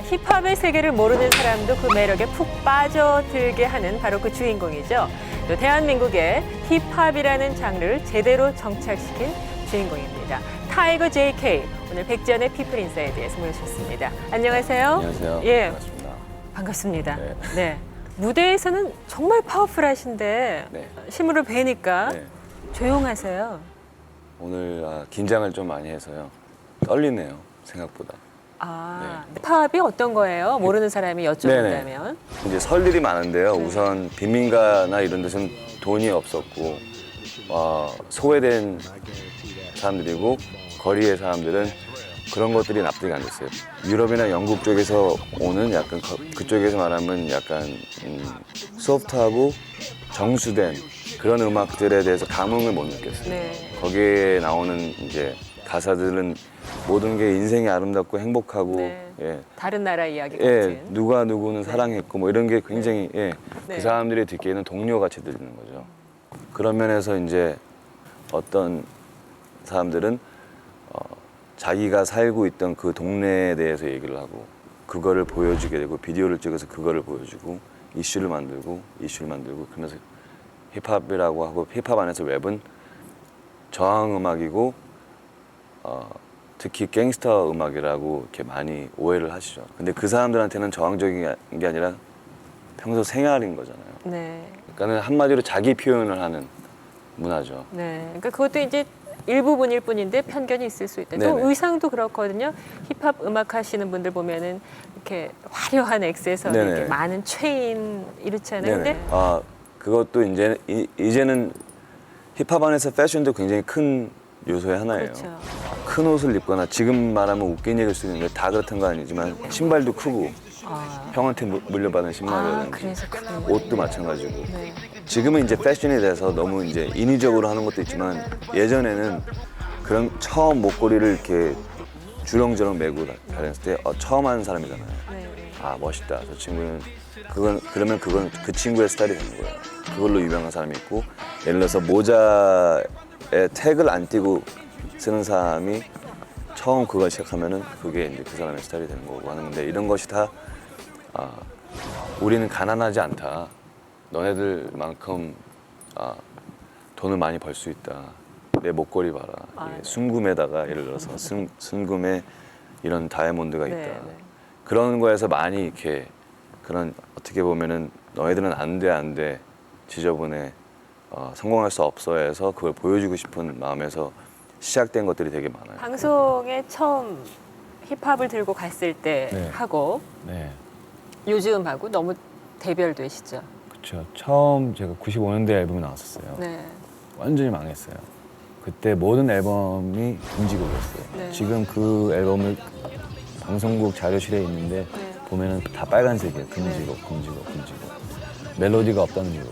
힙합의 세계를 모르는 사람도 그 매력에 푹 빠져들게 하는 바로 그 주인공이죠. 또 대한민국의 힙합이라는 장르를 제대로 정착시킨 주인공입니다. 타이거 JK, 오늘 백지연의 피플 인사에 대해서 모셨습니다. 안녕하세요. 안녕하세요. 예, 반갑습니다. 반갑습니다. 네. 네. 무대에서는 정말 파워풀하신데 네. 실물을 뵈니까 네. 조용하세요. 오늘 긴장을 좀 많이 해서요. 떨리네요, 생각보다. 힙합이 어떤 거예요? 모르는 사람이 여쭤본다면. 이제 설 일이 많은데요. 우선 빈민가나 이런 데서는 돈이 없었고 소외된 사람들이고 거리의 사람들은 그런 것들이 납득이 안 됐어요. 유럽이나 영국 쪽에서 오는 약간 그쪽에서 말하면 약간 소프트하고 정수된 그런 음악들에 대해서 감흥을 못 느꼈어요. 네. 거기에 나오는 이제 가사들은 모든 게 인생이 아름답고 행복하고 네. 예. 다른 나라 이야기 예, 같은. 누가 누구는 사랑했고 뭐 이런 게 굉장히 예, 네. 그 사람들이 듣기에는 동료같이 들리는 거죠. 그런 면에서 이제 어떤 사람들은 자기가 살고 있던 그 동네에 대해서 얘기를 하고 그거를 보여주게 되고 비디오를 찍어서 그거를 보여주고 이슈를 만들고 그러면서 힙합이라고 하고 힙합 안에서 랩은 저항 음악이고 특히 갱스터 음악이라고 이렇게 많이 오해를 하시죠. 근데 그 사람들한테는 저항적인 게 아니라 평소 생활인 거잖아요. 네. 그러니까 한마디로 자기 표현을 하는 문화죠. 네. 그러니까 그것도 이제 일부분일 뿐인데 편견이 있을 수 있다. 또 네네. 의상도 그렇거든요. 힙합 음악 하시는 분들 보면은 이렇게 화려한 엑세서리, 네네. 이렇게 많은 체인 이렇잖아요. 네네. 근데 그것도 이제는 힙합 안에서 패션도 굉장히 큰 요소의 하나예요. 그렇죠. 큰 옷을 입거나 지금 말하면 웃긴 얘기일 수 있는데 다 그렇던 건 아니지만 신발도 크고 형한테 물려받은 신발이라든지 그래서 그런 옷도 마찬가지고 네. 지금은 이제 패션에 대해서 너무 이제 인위적으로 하는 것도 있지만 예전에는 그런 처음 목걸이를 이렇게 주렁주렁 메고 다녔을 때 처음 하는 사람이잖아요. 네. 멋있다. 저 친구는 그러면 그건 그 친구의 스타일이 되는 거예요. 그걸로 유명한 사람이 있고 예를 들어서 모자에 태그를 안 띄고 쓰는 사람이 처음 그걸 시작하면은 그게 이제 그 사람의 스타일이 되는 거고 하는 건데 이런 것이 다 우리는 가난하지 않다. 너네들만큼 돈을 많이 벌 수 있다. 내 목걸이 봐라. 이게 네. 순금에다가 예를 들어서 순금에 이런 다이아몬드가 있다. 네, 네. 그런 거에서 많이 이렇게 그런 어떻게 보면은 너희들은 안 돼 지저분해 성공할 수 없어 해서 그걸 보여주고 싶은 마음에서 시작된 것들이 되게 많아요. 방송에 처음 힙합을 들고 갔을 때 네. 하고 네, 요즘하고 너무 대별되시죠. 그렇죠. 처음 제가 95년대 앨범이 나왔었어요. 네. 완전히 망했어요. 그때 모든 앨범이 금지곡이었어요. 네. 지금 그 앨범을 방송국 자료실에 있는데 네. 보면은 다 빨간색이에요. 금지곡. 멜로디가 없다는 이유로.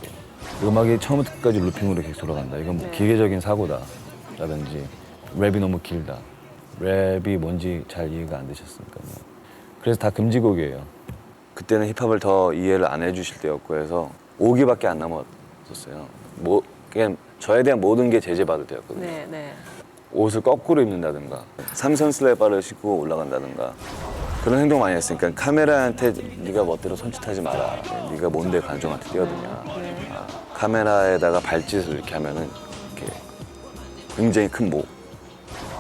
음악이 처음부터 끝까지 루핑으로 계속 돌아간다. 이건 뭐 네. 기계적인 사고다. 라든지 랩이 너무 길다. 랩이 뭔지 잘 이해가 안 되셨으니까. 그래서 다 금지곡이에요. 그때는 힙합을 더 이해를 안 해주실 때였고 해서 5기밖에 안 남았었어요. 그냥 저에 대한 모든 게 제재받을 때였거든요. 네. 네. 옷을 거꾸로 입는다든가 삼선 슬래퍼를 신고 올라간다든가 그런 행동 많이 했으니까 카메라한테 네가 멋대로 손짓하지 마라. 네가 뭔데 관중한테 뛰어드냐. 카메라에다가 발짓을 이렇게 하면은 이렇게 굉장히 큰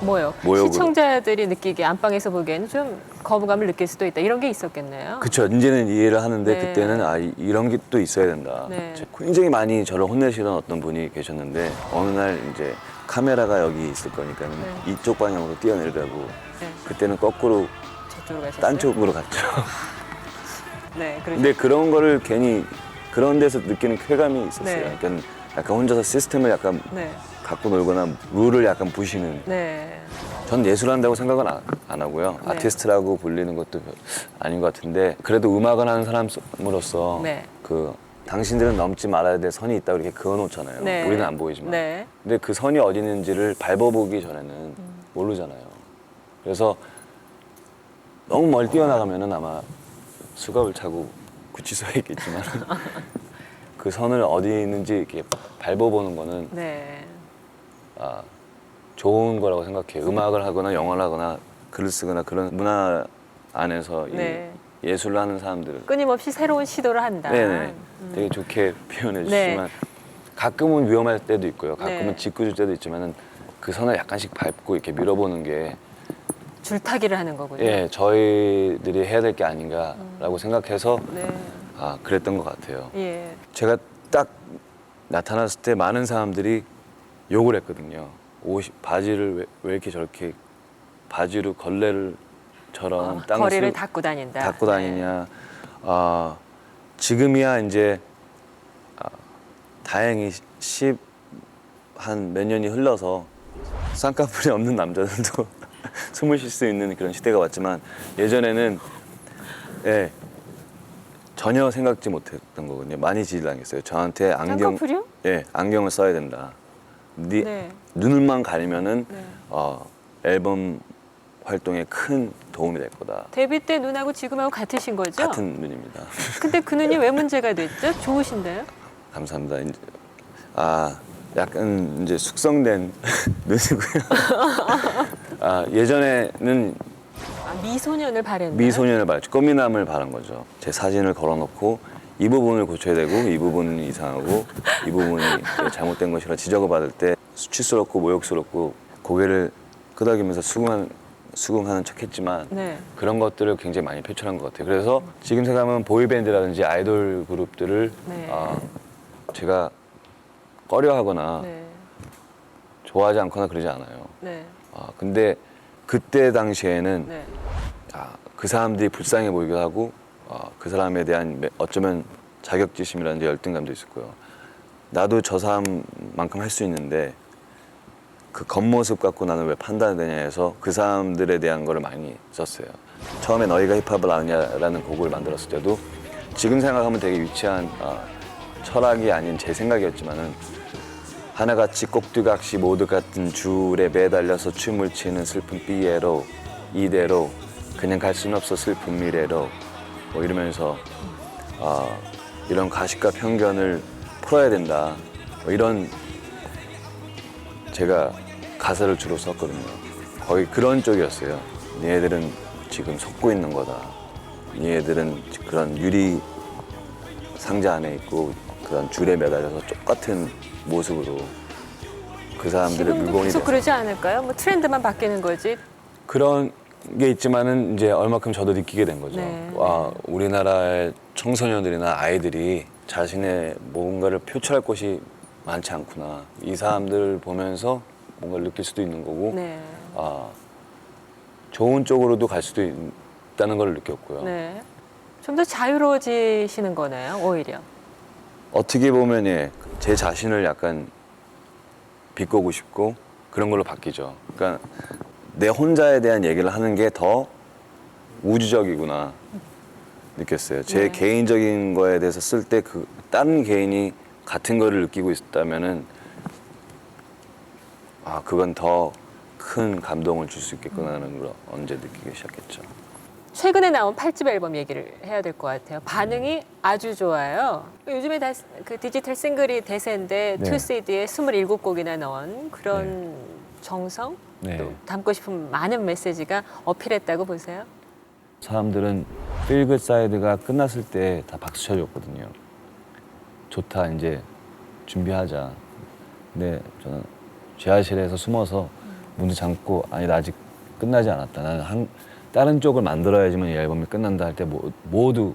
뭐요? 모욕으로. 시청자들이 느끼기에 안방에서 보기에는 좀 거부감을 느낄 수도 있다. 이런 게 있었겠네요. 그쵸. 이제는 이해를 하는데 네. 그때는 이런 게 또 있어야 된다. 네. 굉장히 많이 저를 혼내시던 어떤 분이 계셨는데 어느 날 이제 카메라가 여기 있을 거니까 네. 이쪽 방향으로 뛰어내려고 네. 그때는 거꾸로 저쪽으로 가셨어요? 딴 쪽으로 갔죠. 네. 근데 그런 거를 괜히 그런 데서 느끼는 쾌감이 있었어요. 네. 약간 혼자서 시스템을 약간 네. 갖고 놀거나 룰을 약간 부시는. 네. 전 예술한다고 생각은 안 하고요. 네. 아티스트라고 불리는 것도 아닌 것 같은데 그래도 음악을 하는 사람으로서 네. 당신들은 넘지 말아야 될 선이 있다고 이렇게 그어놓잖아요. 네. 우리는 안 보이지만. 네. 근데 그 선이 어디 있는지를 밟아보기 전에는 모르잖아요. 그래서 너무 멀리 뛰어나가면은 아마 수갑을 차고 구치소에 있겠지만 그 선을 어디 있는지 이렇게 밟아보는 거는 네. 좋은 거라고 생각해요. 음악을 하거나 영화를 하거나 글을 쓰거나 그런 문화 안에서 네. 이 예술을 하는 사람들을 끊임없이 새로운 시도를 한다. 네네 되게 좋게 표현해 네. 주시지만 가끔은 위험할 때도 있고요. 가끔은 네. 짓궂을 때도 있지만은 그 선을 약간씩 밟고 이렇게 밀어보는 게 줄타기를 하는 거군요. 예, 저희들이 해야 될 게 아닌가라고 생각해서 네. 그랬던 것 같아요. 예. 제가 딱 나타났을 때 많은 사람들이 욕을 했거든요. 바지를 왜 이렇게 저렇게 바지로 걸레를처럼 거리를 닦고 다닌다. 닦고 다니냐. 지금이야 이제 다행히 한 몇 년이 흘러서 쌍꺼풀이 없는 남자들도 숨을 쉴 수 있는 그런 시대가 왔지만 예전에는 예, 전혀 생각지 못했던 거거든요. 많이 지지당했어요. 저한테 쌍꺼풀이요? 예, 안경을 써야 된다. 네. 눈을만 가리면은 네. 앨범 활동에 큰 도움이 될 거다. 데뷔 때 눈하고 지금하고 같으신 거죠? 같은 눈입니다. 근데 그 눈이 왜 문제가 됐죠? 좋으신데요? 감사합니다. 약간 이제 숙성된 눈이고요. 예전에는 미소년을 바랬나요? 미소년을 바랐죠. 꽃미남을 바란 거죠. 제 사진을 걸어놓고 이 부분을 고쳐야 되고 이 부분은 이상하고 이 부분이 잘못된 것이라 지적을 받을 때 수치스럽고 모욕스럽고 고개를 끄덕이면서 수긍하는 척했지만 네. 그런 것들을 굉장히 많이 표출한 것 같아요. 그래서 지금 생각하면 보이밴드라든지 아이돌 그룹들을 네. 제가 꺼려하거나 네. 좋아하지 않거나 그러지 않아요. 네. 근데 그때 당시에는 네. 그 사람들이 불쌍해 보이기도 하고 그 사람에 대한 어쩌면 자격지심이라든지 열등감도 있었고요. 나도 저 사람만큼 할 수 있는데 그 겉모습 갖고 나는 왜 판단되냐 해서 그 사람들에 대한 거를 많이 썼어요. 처음에 너희가 힙합을 아느냐라는 곡을 만들었을 때도 지금 생각하면 되게 유치한 철학이 아닌 제 생각이었지만은 하나같이 꼭두각시 모두 같은 줄에 매달려서 춤을 추는 슬픈 삐에로 이대로 그냥 갈 수는 없어 슬픈 미래로 뭐 이러면서 이런 가식과 편견을 풀어야 된다 뭐 이런 제가 가사를 주로 썼거든요. 거의 그런 쪽이었어요. 얘네들은 지금 속고 있는 거다. 얘네들은 그런 유리 상자 안에 있고 그런 줄에 매달려서 똑같은 모습으로 그 사람들의 지금도 물건이 계속 돼서 그러지 않을까요? 뭐 트렌드만 바뀌는 거지. 그런 게 있지만은 이제 얼마큼 저도 느끼게 된 거죠. 네. 우리나라의 청소년들이나 아이들이 자신의 뭔가를 표출할 곳이 많지 않구나. 이 사람들을 보면서 뭔가를 느낄 수도 있는 거고, 네. 좋은 쪽으로도 갈 수도 있다는 걸 느꼈고요. 네. 좀 더 자유로워지시는 거네요, 오히려. 어떻게 보면 제 자신을 약간 비꼬고 싶고 그런 걸로 바뀌죠. 그러니까 내 혼자에 대한 얘기를 하는 게 더 우주적이구나 느꼈어요. 제 네. 개인적인 거에 대해서 쓸 때 그 다른 개인이 같은 거를 느끼고 있다면은 그건 더 큰 감동을 줄 수 있겠구나라는 걸 언제 느끼기 시작했죠. 최근에 나온 8집 앨범 얘기를 해야 될 것 같아요. 반응이 아주 좋아요. 요즘에 그 디지털 싱글이 대세인데 네. 2CD에 27곡이나 넣은 그런 정성, 네. 또 담고 싶은 많은 메시지가 어필했다고 보세요? 사람들은 필굿 사이드가 끝났을 때 다 박수 쳐줬거든요. 좋다, 이제 준비하자. 근데 저는 지하실에서 숨어서 문을 잠고 아니 나 아직 끝나지 않았다. 나는 다른 쪽을 만들어야지만 이 앨범이 끝난다 할 때 모두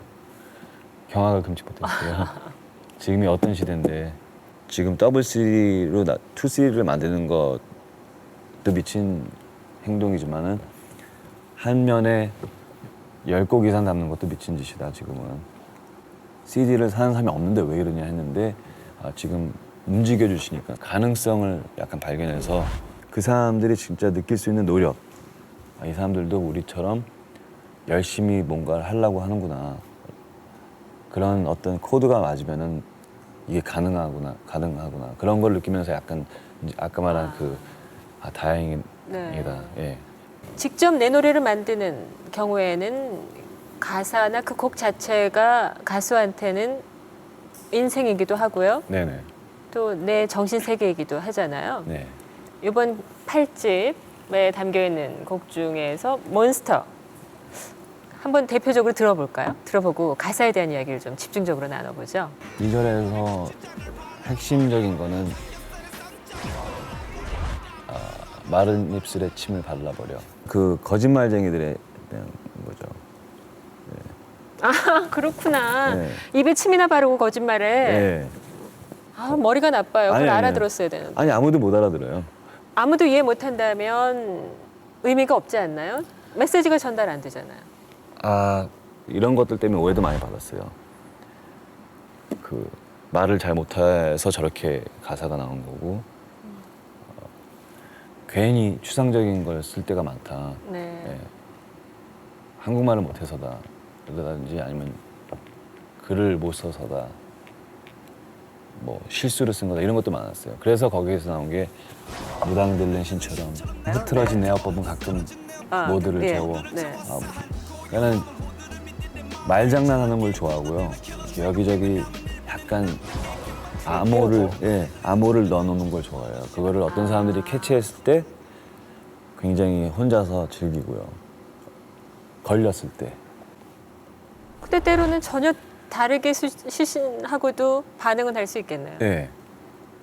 경악을 금치 못했어요. 지금이 어떤 시대인데 지금 더블 CD로 2CD를 만드는 것도 미친 행동이지만은 한 면에 10곡 이상 담는 것도 미친 짓이다 지금은. CD를 사는 사람이 없는데 왜 이러냐 했는데 지금 움직여 주시니까 가능성을 약간 발견해서 그 사람들이 진짜 느낄 수 있는 노력, 이 사람들도 우리처럼 열심히 뭔가를 하려고 하는구나. 그런 어떤 코드가 맞으면은 이게 가능하구나. 그런 걸 느끼면서 약간 이제 아까 말한 다행이다. 네. 예. 직접 내 노래를 만드는 경우에는 가사나 그 곡 자체가 가수한테는 인생이기도 하고요. 네네. 또 내 정신 세계이기도 하잖아요. 네. 이번 8집에 담겨 있는 곡 중에서 몬스터 한번 대표적으로 들어볼까요? 들어보고 가사에 대한 이야기를 좀 집중적으로 나눠보죠. 2절에서 핵심적인 거는 마른 입술에 침을 발라버려. 그 거짓말쟁이들에 대한 거죠. 아, 그렇구나. 네. 입에 침이나 바르고 거짓말해. 네. 아, 머리가 나빠요. 그걸 아니, 아니, 알아들었어야 되는데. 아니 아무도 못 알아들어요. 아무도 이해 못한다면 의미가 없지 않나요? 메시지가 전달 안 되잖아요. 아 이런 것들 때문에 오해도 많이 받았어요. 그 말을 잘 못해서 저렇게 가사가 나온 거고 괜히 추상적인 걸 쓸 때가 많다. 네. 예. 한국말을 못해서다. 그러든지 아니면 글을 못 써서다. 뭐 실수를 쓴 거다 이런 것도 많았어요. 그래서 거기에서 나온 게 무당 들린 신처럼 흐트러진 내 어법은 가끔 모드를 예, 재워. 네. 나는 말장난하는 걸 좋아하고요. 여기저기 약간 암호를 넣어놓는 걸 좋아해요. 그거를 어떤 사람들이 캐치했을 때 굉장히 혼자서 즐기고요. 걸렸을 때. 근데 때로는 전혀 다르게 시신하고도 반응은 할 수 있겠네요. 네.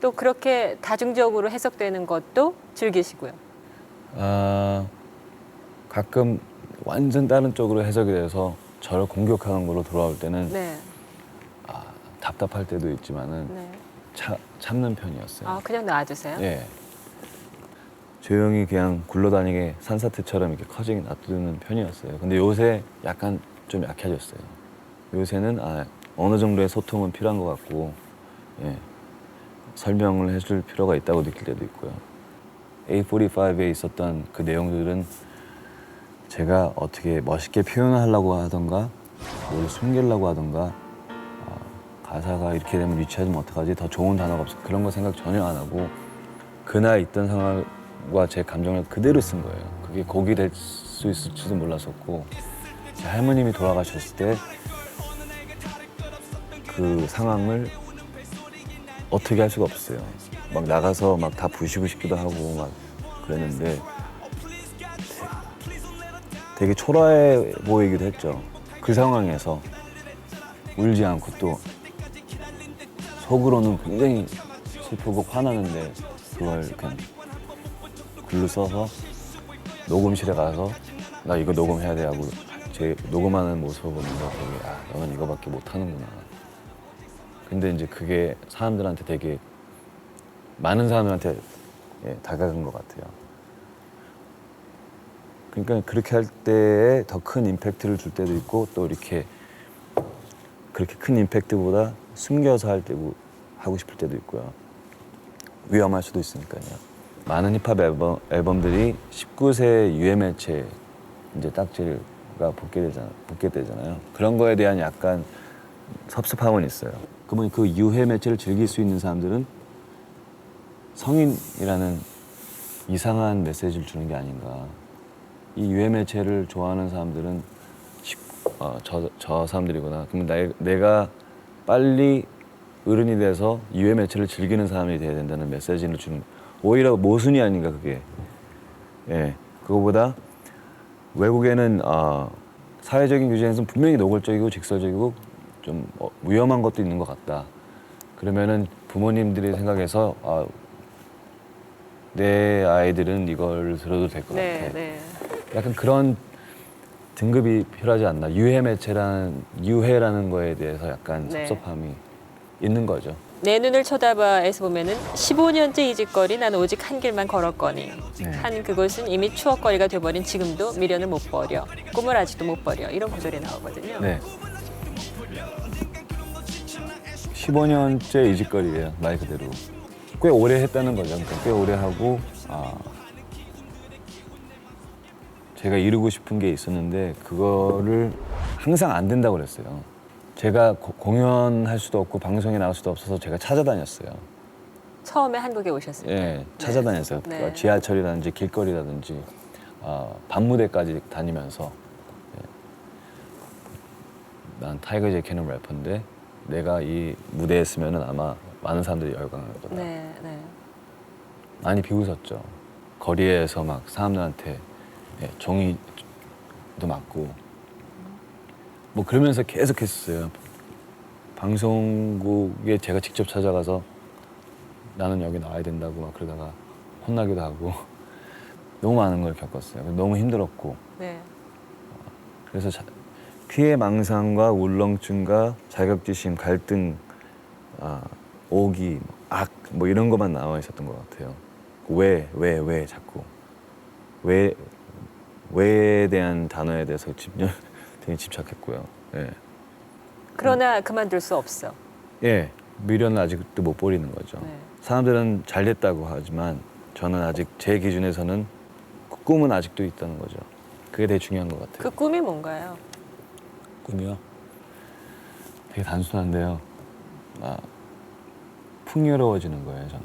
또 그렇게 다중적으로 해석되는 것도 즐기시고요. 가끔 완전 다른 쪽으로 해석이 돼서 저를 공격하는 걸로 돌아올 때는 네. 답답할 때도 있지만은 네. 참는 편이었어요. 아, 그냥 놔두세요? 예. 조용히 그냥 굴러다니게 산사태처럼 이렇게 커지게 놔두는 편이었어요. 근데 요새 약간 좀 약해졌어요. 요새는 어느 정도의 소통은 필요한 것 같고, 예. 설명을 해줄 필요가 있다고 느낄 때도 있고요. A45에 있었던 그 내용들은 제가 어떻게 멋있게 표현하려고 하던가, 뭘 숨기려고 하던가, 가사가 이렇게 되면 유치하면 어떡하지? 더 좋은 단어가 없어. 그런 거 생각 전혀 안 하고 그날 있던 상황과 제 감정을 그대로 쓴 거예요. 그게 곡이 될 수 있을지도 몰랐었고 제 할머님이 돌아가셨을 때 그 상황을 어떻게 할 수가 없어요. 막 나가서 막 다 부시고 싶기도 하고 막 그랬는데 되게 초라해 보이기도 했죠. 그 상황에서 울지 않고 또 속으로는 굉장히 슬프고 화나는데 그걸 그냥 글로 써서 녹음실에 가서 나 이거 녹음해야 돼 하고 제 녹음하는 모습을 보면서 되게 너는 이거밖에 못하는구나. 근데 이제 그게 사람들한테 되게 많은 사람들한테 다가간 것 같아요. 그러니까 그렇게 할 때에 더 큰 임팩트를 줄 때도 있고 또 이렇게 그렇게 큰 임팩트보다 숨겨서 할 때고 하고 싶을 때도 있고요. 위험할 수도 있으니까요. 많은 힙합 앨범들이 19세 유해매체 이제 딱지가 붙게 되잖아요. 그런 거에 대한 약간 섭섭함은 있어요. 그러면 그 유해매체를 즐길 수 있는 사람들은 성인이라는 이상한 메시지를 주는 게 아닌가. 이 유해매체를 좋아하는 사람들은 저 사람들이구나. 그러면 내가 빨리 어른이 돼서 유해매체를 즐기는 사람이 돼야 된다는 메시지를 주는 오히려 모순이 아닌가 그게. 예, 그거보다 외국에는 사회적인 규제에서는 분명히 노골적이고 직설적이고 좀 위험한 것도 있는 것 같다. 그러면은 부모님들이 생각해서 내 아이들은 이걸 들어도 될 것 네, 같아. 네. 약간 그런 등급이 필요하지 않나. 유해라는 거에 대해서 약간 네. 섭섭함이 있는 거죠. 내 눈을 쳐다봐에서 보면은 15년째 이 짓거리 난 오직 한 길만 걸었거니 네. 한 그곳은 이미 추억거리가 돼버린 지금도 미련을 못 버려 꿈을 아직도 못 버려 이런 구절이 나오거든요. 네. 15년째 이 짓거리예요. 말 그대로. 꽤 오래 했다는 거죠. 그러니까 꽤 오래 하고 제가 이루고 싶은 게 있었는데 그거를 항상 안 된다고 그랬어요. 제가 공연할 수도 없고 방송에 나갈 수도 없어서 제가 찾아다녔어요. 처음에 한국에 오셨을 때. 예, 찾아다녔어요. 네. 그러니까 지하철이라든지 길거리라든지 밤무대까지 다니면서 난 타이거 제키는 래퍼인데 내가 이 무대에 있으면 아마 많은 사람들이 열광할 거다. 네, 네. 많이 비웃었죠. 거리에서 막 사람들한테 종이도 맞고 뭐 그러면서 계속 했었어요. 방송국에 제가 직접 찾아가서 나는 여기 나와야 된다고 막 그러다가 혼나기도 하고 너무 많은 걸 겪었어요. 너무 힘들었고 네. 그래서 피해 망상과 울렁증과 자격지심, 갈등, 오기, 악 뭐 이런 것만 나와 있었던 것 같아요. 왜 자꾸 왜에 대한 단어에 대해서 되게 집착했고요. 예. 그러나 그만둘 수 없어. 예, 미련은 아직도 못 버리는 거죠. 네. 사람들은 잘 됐다고 하지만 저는 아직 제 기준에서는 그 꿈은 아직도 있다는 거죠. 그게 되게 중요한 것 같아요. 그 꿈이 뭔가요? 꿈이요? 되게 단순한데요. 풍요로워지는 거예요, 저는.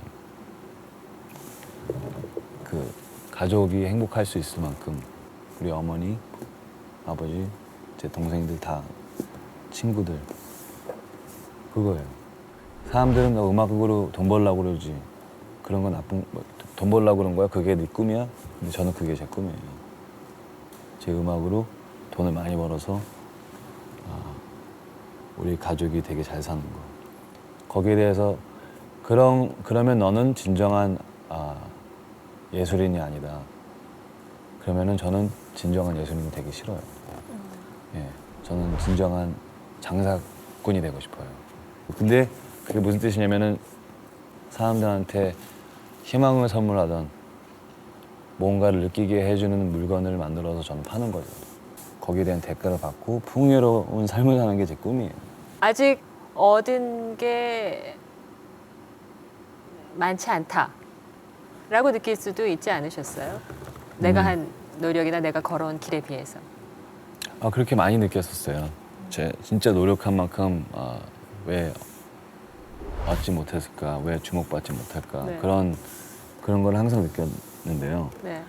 그 가족이 행복할 수 있을 만큼 우리 어머니, 아버지, 제 동생들 다 친구들 그거예요. 사람들은 너 음악으로 돈 벌려고 그러지. 그런 건 돈 벌려고 그런 거야? 그게 네 꿈이야? 근데 저는 그게 제 꿈이에요. 제 음악으로 돈을 많이 벌어서 우리 가족이 되게 잘 사는 거. 거기에 대해서 그러면 너는 진정한 예술인이 아니다. 그러면은 저는 진정한 예술인이 되기 싫어요. 예, 저는 진정한 장사꾼이 되고 싶어요. 근데 그게 무슨 뜻이냐면은 사람들한테 희망을 선물하던 뭔가를 느끼게 해주는 물건을 만들어서 저는 파는 거죠. 거기에 대한 대가를 받고 풍요로운 삶을 사는 게 제 꿈이에요. 아직 얻은 게 많지 않다라고 느낄 수도 있지 않으셨어요? 내가 한 노력이나 내가 걸어온 길에 비해서. 그렇게 많이 느꼈었어요. 제 진짜 노력한 만큼 왜 얻지 못했을까, 왜 주목받지 못할까 네. 그런 걸 항상 느꼈는데요. 네.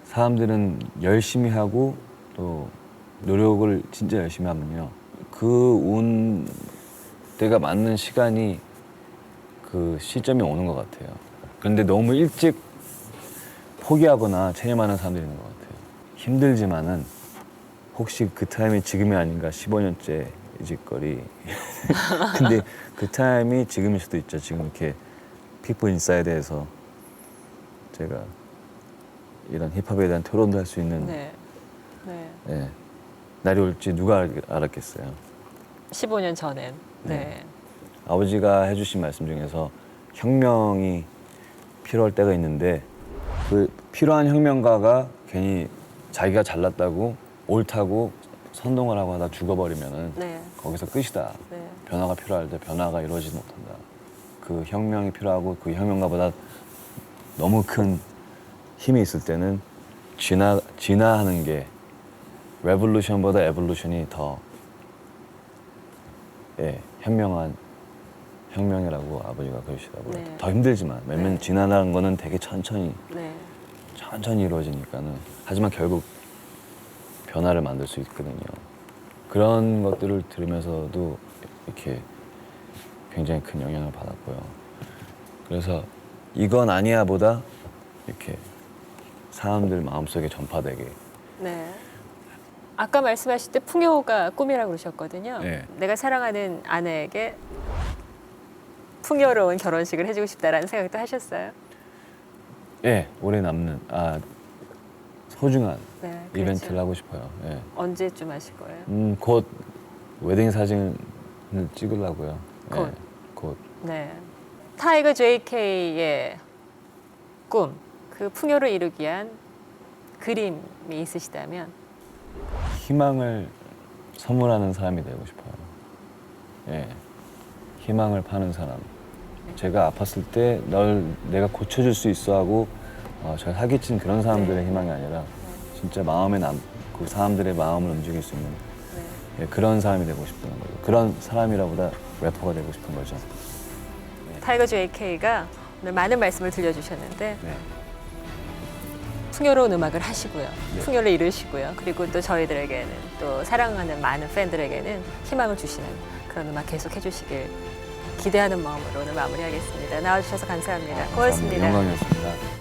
사람들은 열심히 하고 또 노력을 진짜 열심히 하면요, 그 때가 맞는 시간이 그 시점이 오는 것 같아요. 그런데 너무 일찍 포기하거나 체념하는 사람들이 있는 것 같아요. 힘들지만은 혹시 그 타임이 지금이 아닌가 15년째 이 짓거리. 근데 그 타임이 지금일 수도 있죠. 지금 이렇게 피플 인사이드에서 제가 이런 힙합에 대한 토론도 할 수 있는 네. 네. 예, 날이 올지 누가 알았겠어요. 15년 전엔. 네. 네. 아버지가 해주신 말씀 중에서 혁명이 필요할 때가 있는데 그 필요한 혁명가가 괜히 자기가 잘났다고 옳다고 선동을 하고 하다 죽어버리면은 네. 거기서 끝이다. 네. 변화가 필요할 때 변화가 이루어지지 못한다. 그 혁명이 필요하고 그 혁명가보다 너무 큰 힘이 있을 때는 진화하는 게 레볼루션보다 에볼루션이 더 현명한 혁명이라고 아버지가 그러시더라고요. 네. 더 힘들지만 왜냐면 네. 진화라는 거는 되게 천천히 네. 이루어지니까는 하지만 결국 변화를 만들 수 있거든요. 그런 것들을 들으면서도 이렇게 굉장히 큰 영향을 받았고요. 그래서 이건 아니야 보다 이렇게 사람들 마음속에 전파되게. 네. 아까 말씀하실 때 풍요가 꿈이라고 그러셨거든요. 네. 내가 사랑하는 아내에게 풍요로운 결혼식을 해주고 싶다라는 생각도 하셨어요? 예, 오래 남는 소중한 네. 그렇죠. 이벤트를 하고 싶어요. 예. 언제쯤 하실 거예요? 곧 웨딩 사진을 찍으려고요. 예, 곧. 곧. 네. 타이거 JK의 꿈, 그 풍요를 이루기 위한 그림이 있으시다면? 희망을 선물하는 사람이 되고 싶어요. 예, 희망을 파는 사람. 제가 아팠을 때 내가 고쳐줄 수 있어 하고 잘 사기친 그런 사람들의 네. 희망이 아니라 진짜 마음에 그 사람들의 마음을 움직일 수 있는 네. 그런 사람이 되고 싶은 거죠. 그런 사람이라보다 래퍼가 되고 싶은 거죠. 타이거 JK가 오늘 많은 말씀을 들려주셨는데 네. 풍요로운 음악을 하시고요. 네. 풍요를 이루시고요. 그리고 또 저희들에게는 또 사랑하는 많은 팬들에게는 희망을 주시는 그런 음악 계속 해주시길 기대하는 마음으로 오늘 마무리하겠습니다. 나와주셔서 감사합니다. 고맙습니다. 영광이었습니다.